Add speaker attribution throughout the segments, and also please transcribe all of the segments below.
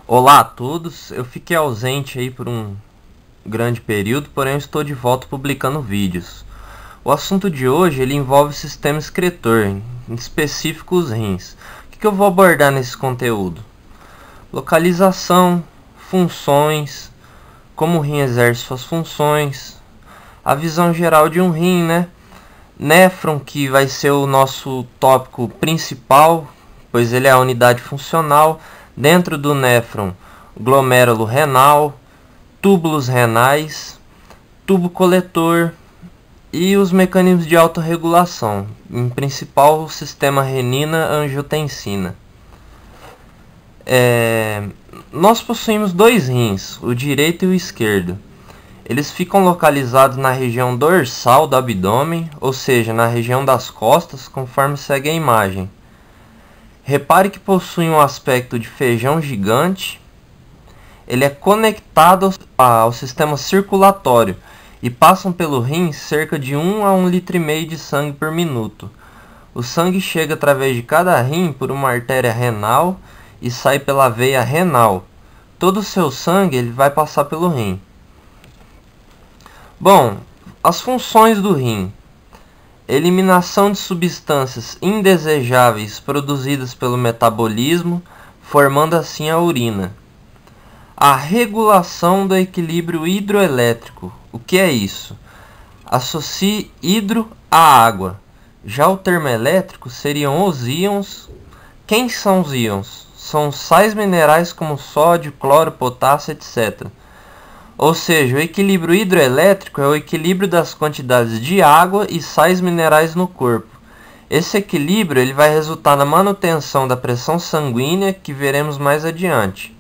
Speaker 1: Olá a todos, eu fiquei ausente aí por um grande período, porém eu estou de volta publicando vídeos. O assunto de hoje ele envolve o sistema excretor, em específico os rins. O que eu vou abordar nesse conteúdo? Localização, funções, como o rim exerce suas funções, a visão geral de um rim, né? Néfron, que vai ser o nosso tópico principal, pois ele é a unidade funcional. Dentro do néfron, glomérulo renal, túbulos renais, tubo coletor e os mecanismos de autorregulação, em principal o sistema renina-angiotensina. Nós possuímos dois rins, o direito e o esquerdo. Eles ficam localizados na região dorsal do abdômen, ou seja, na região das costas, conforme segue a imagem. Repare que possui um aspecto de feijão gigante. Ele é conectado ao sistema circulatório e passam pelo rim cerca de 1 a 1,5 litros de sangue por minuto. O sangue chega através de cada rim por uma artéria renal e sai pela veia renal. Todo o seu sangue ele vai passar pelo rim. Bom, as funções do rim: eliminação de substâncias indesejáveis produzidas pelo metabolismo, formando assim a urina. A regulação do equilíbrio hidroelétrico. O que é isso? Associe hidro à água. Já o termo elétrico seriam os íons. Quem são os íons? São sais minerais como sódio, cloro, potássio, etc. Ou seja, o equilíbrio hidroelétrico é o equilíbrio das quantidades de água e sais minerais no corpo. Esse equilíbrio ele vai resultar na manutenção da pressão sanguínea, que veremos mais adiante.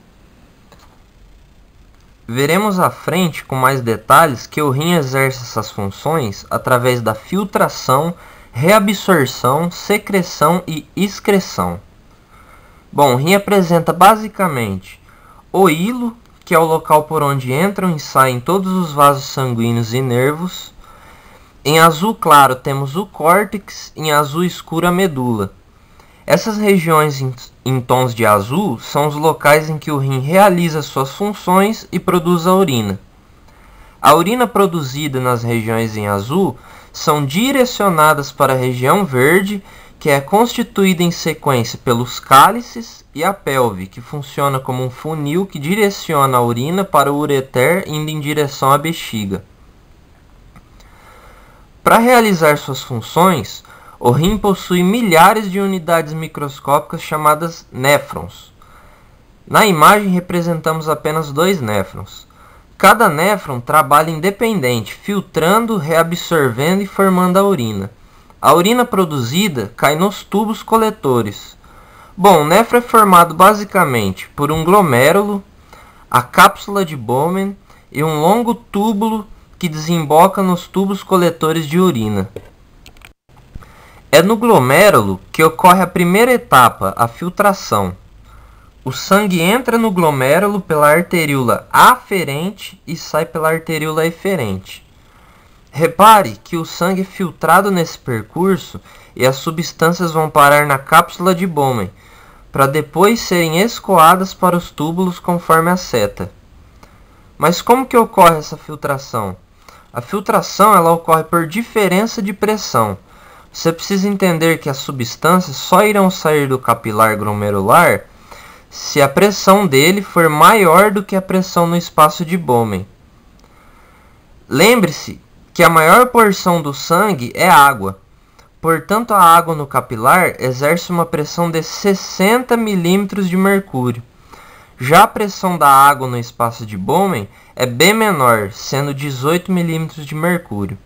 Speaker 1: Veremos à frente com mais detalhes que o rim exerce essas funções através da filtração, reabsorção, secreção e excreção. Bom, o rim apresenta basicamente o hilo, que é o local por onde entram e saem todos os vasos sanguíneos e nervos. Em azul claro temos o córtex, em azul escuro a medula. Essas regiões em tons de azul são os locais em que o rim realiza suas funções e produz a urina. A urina produzida nas regiões em azul são direcionadas para a região verde, que é constituída em sequência pelos cálices e a pelve, que funciona como um funil que direciona a urina para o ureter, indo em direção à bexiga. Para realizar suas funções, o rim possui milhares de unidades microscópicas chamadas néfrons. Na imagem representamos apenas 2 néfrons. Cada néfron trabalha independente, filtrando, reabsorvendo e formando a urina. A urina produzida cai nos tubos coletores. Bom, o néfron é formado basicamente por um glomérulo, a cápsula de Bowman e um longo túbulo que desemboca nos tubos coletores de urina. É no glomérulo que ocorre a primeira etapa, a filtração. O sangue entra no glomérulo pela arteríola aferente e sai pela arteríola eferente. Repare que o sangue é filtrado nesse percurso e as substâncias vão parar na cápsula de Bowman, para depois serem escoadas para os túbulos conforme a seta. Mas como que ocorre essa filtração? A filtração ela ocorre por diferença de pressão. Você precisa entender que as substâncias só irão sair do capilar glomerular se a pressão dele for maior do que a pressão no espaço de Bowman. Lembre-se que a maior porção do sangue é água. Portanto, a água no capilar exerce uma pressão de 60 milímetros de mercúrio. Já a pressão da água no espaço de Bowman é bem menor, sendo 18 milímetros de mercúrio.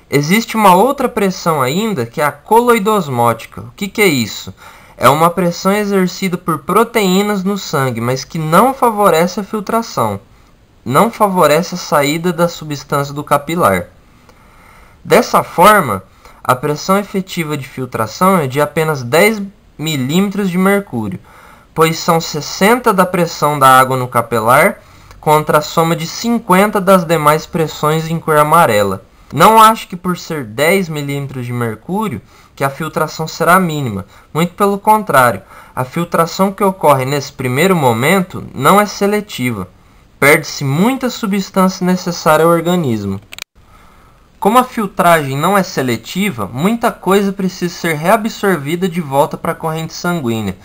Speaker 1: Existe uma outra pressão ainda, que é a coloidosmótica. O que é isso? É uma pressão exercida por proteínas no sangue, mas que não favorece a filtração. Não favorece a saída da substância do capilar. Dessa forma, a pressão efetiva de filtração é de apenas 10 milímetros de mercúrio, pois são 60 da pressão da água no capilar contra a soma de 50 das demais pressões em cor amarela. Não acho que por ser 10 milímetros de mercúrio que a filtração será mínima. Muito pelo contrário, a filtração que ocorre nesse primeiro momento não é seletiva. Perde-se muita substância necessária ao organismo. Como a filtragem não é seletiva, muita coisa precisa ser reabsorvida de volta para a corrente sanguínea,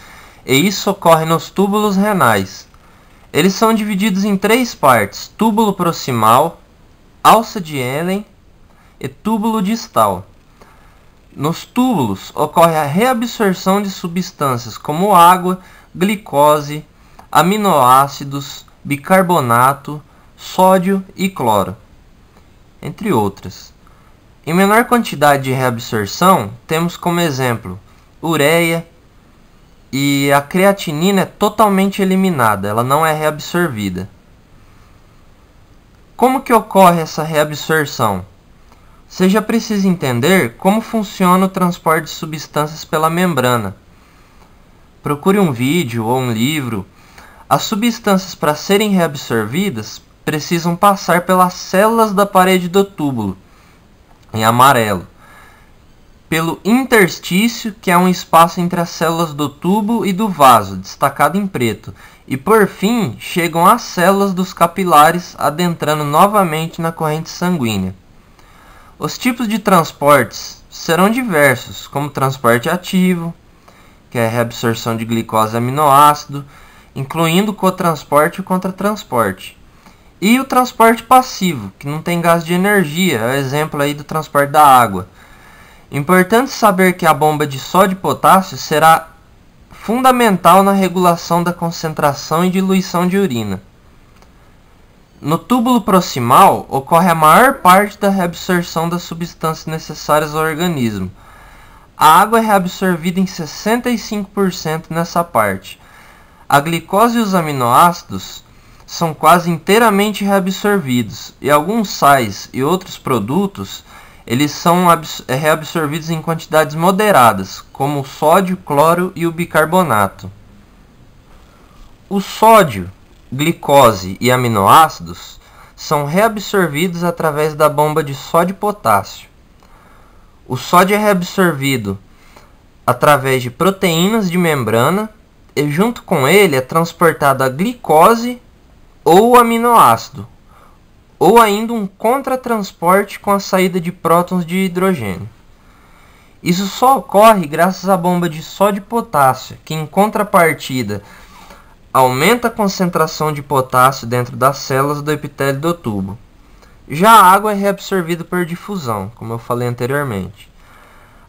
Speaker 1: e isso ocorre nos túbulos renais. Eles são divididos em 3 partes: túbulo proximal, alça de Henle e túbulo distal. Nos túbulos ocorre a reabsorção de substâncias como água, glicose, aminoácidos, bicarbonato, sódio e cloro, entre outras. Em menor quantidade de reabsorção, temos como exemplo ureia, e a creatinina é totalmente eliminada, ela não é reabsorvida. Como que ocorre essa reabsorção? Você já precisa entender como funciona o transporte de substâncias pela membrana. Procure um vídeo ou um livro. As substâncias, para serem reabsorvidas, precisam passar pelas células da parede do túbulo, em amarelo, pelo interstício, que é um espaço entre as células do tubo e do vaso, destacado em preto, e por fim chegam às células dos capilares, adentrando novamente na corrente sanguínea. Os tipos de transportes serão diversos, como transporte ativo, que é a reabsorção de glicose e aminoácido, incluindo o cotransporte e o contratransporte. E o transporte passivo, que não tem gasto de energia, é o exemplo aí do transporte da água. Importante saber que a bomba de sódio e potássio será fundamental na regulação da concentração e diluição de urina. No túbulo proximal ocorre a maior parte da reabsorção das substâncias necessárias ao organismo. A água é reabsorvida em 65% nessa parte. A glicose e os aminoácidos são quase inteiramente reabsorvidos, e alguns sais e outros produtos eles são reabsorvidos em quantidades moderadas, como o sódio, cloro e o bicarbonato. O sódio, glicose e aminoácidos são reabsorvidos através da bomba de sódio e potássio. O sódio é reabsorvido através de proteínas de membrana e junto com ele é transportada a glicose ou o aminoácido, ou ainda um contratransporte com a saída de prótons de hidrogênio. Isso só ocorre graças à bomba de sódio e potássio, que em contrapartida aumenta a concentração de potássio dentro das células do epitélio do tubo. Já a água é reabsorvida por difusão, como eu falei anteriormente.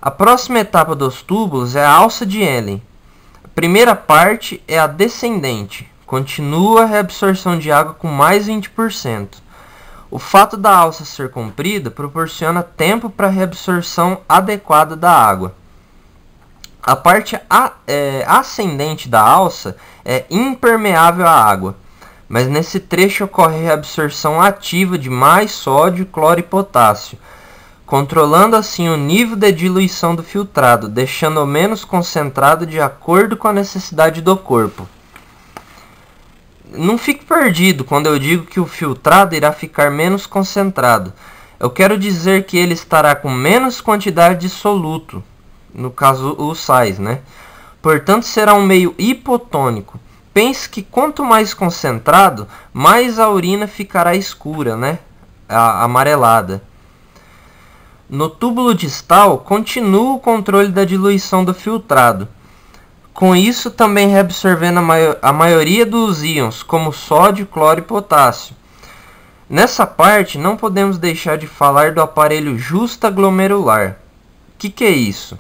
Speaker 1: A próxima etapa dos túbulos é a alça de Henle. A primeira parte é a descendente, continua a reabsorção de água com mais 20%. O fato da alça ser comprida proporciona tempo para a reabsorção adequada da água. A parte ascendente da alça é impermeável à água, mas nesse trecho ocorre a reabsorção ativa de mais sódio, cloro e potássio, controlando assim o nível de diluição do filtrado, deixando-o menos concentrado de acordo com a necessidade do corpo. Não fique perdido quando eu digo que o filtrado irá ficar menos concentrado. Eu quero dizer que ele estará com menos quantidade de soluto, no caso os sais, né? Portanto, será um meio hipotônico. Pense que quanto mais concentrado, mais a urina ficará escura, né? Amarelada. No túbulo distal, continua o controle da diluição do filtrado. Com isso, também reabsorvendo a maioria dos íons, como sódio, cloro e potássio. Nessa parte, não podemos deixar de falar do aparelho justaglomerular. O que é isso?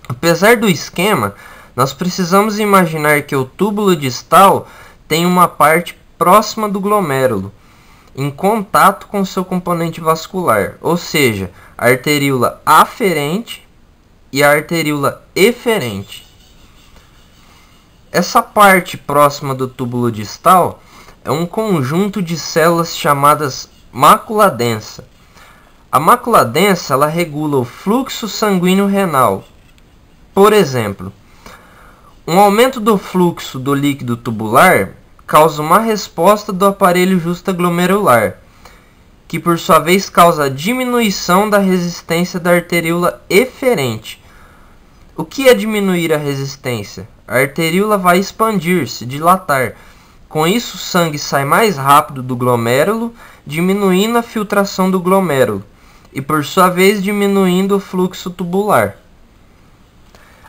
Speaker 1: Apesar do esquema, nós precisamos imaginar que o túbulo distal tem uma parte próxima do glomérulo, em contato com seu componente vascular, ou seja, a arteríola aferente e a arteríola eferente. Essa parte próxima do túbulo distal é um conjunto de células chamadas mácula densa. A mácula densa ela regula o fluxo sanguíneo renal. Por exemplo, um aumento do fluxo do líquido tubular causa uma resposta do aparelho justaglomerular, que por sua vez causa a diminuição da resistência da arteríola eferente. O que é diminuir a resistência? A arteríola vai expandir-se, dilatar. Com isso, o sangue sai mais rápido do glomérulo, diminuindo a filtração do glomérulo e, por sua vez, diminuindo o fluxo tubular.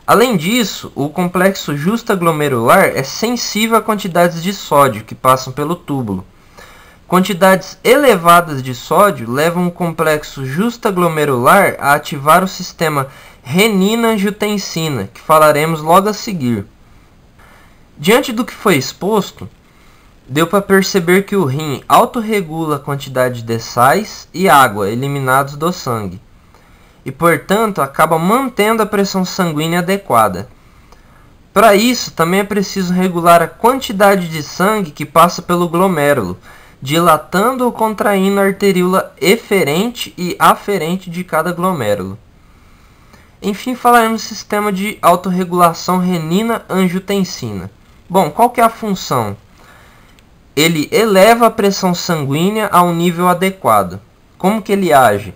Speaker 1: Além disso, o complexo justaglomerular é sensível a quantidades de sódio que passam pelo túbulo. Quantidades elevadas de sódio levam o complexo justaglomerular a ativar o sistema renina-angiotensina, que falaremos logo a seguir. Diante do que foi exposto, deu para perceber que o rim autorregula a quantidade de sais e água eliminados do sangue e, portanto, acaba mantendo a pressão sanguínea adequada. Para isso, também é preciso regular a quantidade de sangue que passa pelo glomérulo, dilatando ou contraindo a arteríola eferente e aferente de cada glomérulo. Enfim, falaremos do sistema de autorregulação renina-angiotensina. Bom, qual que é a função? Ele eleva a pressão sanguínea a um nível adequado. Como que ele age?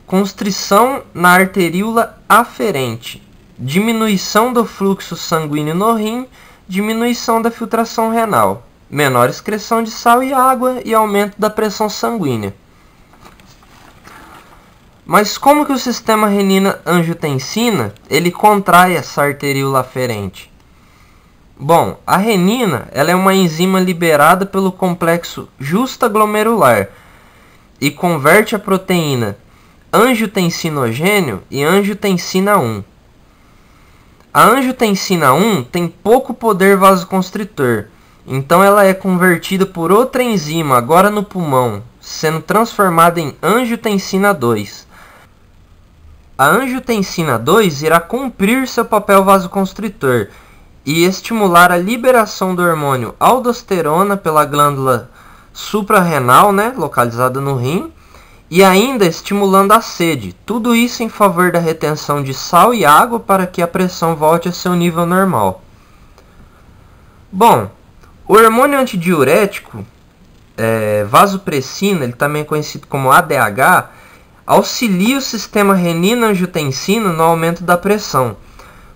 Speaker 1: Constrição na arteríola aferente, diminuição do fluxo sanguíneo no rim, diminuição da filtração renal, menor excreção de sal e água e aumento da pressão sanguínea. Mas como que o sistema renina-angiotensina ele contrai essa arteríola aferente? Bom, a renina ela é uma enzima liberada pelo complexo justaglomerular e converte a proteína angiotensinogênio e angiotensina 1. A angiotensina 1 tem pouco poder vasoconstritor, então ela é convertida por outra enzima agora no pulmão, sendo transformada em angiotensina 2. A angiotensina 2 irá cumprir seu papel vasoconstritor e estimular a liberação do hormônio aldosterona pela glândula suprarrenal, localizada no rim, e ainda estimulando a sede. Tudo isso em favor da retenção de sal e água para que a pressão volte a seu nível normal. Bom, o hormônio antidiurético, vasopressina, ele também é conhecido como ADH, auxilia o sistema renina-angiotensina no aumento da pressão,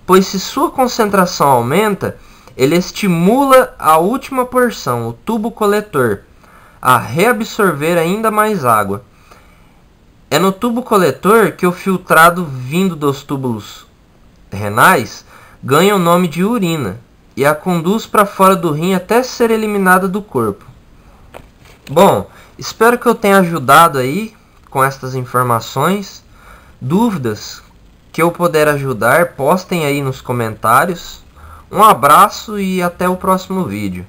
Speaker 1: pois se sua concentração aumenta, ele estimula a última porção, o tubo coletor, a reabsorver ainda mais água. É no tubo coletor que o filtrado vindo dos túbulos renais ganha o nome de urina e a conduz para fora do rim até ser eliminada do corpo. Bom, espero que eu tenha ajudado aí com estas informações. Dúvidas que eu puder ajudar, postem aí nos comentários. Um abraço e até o próximo vídeo.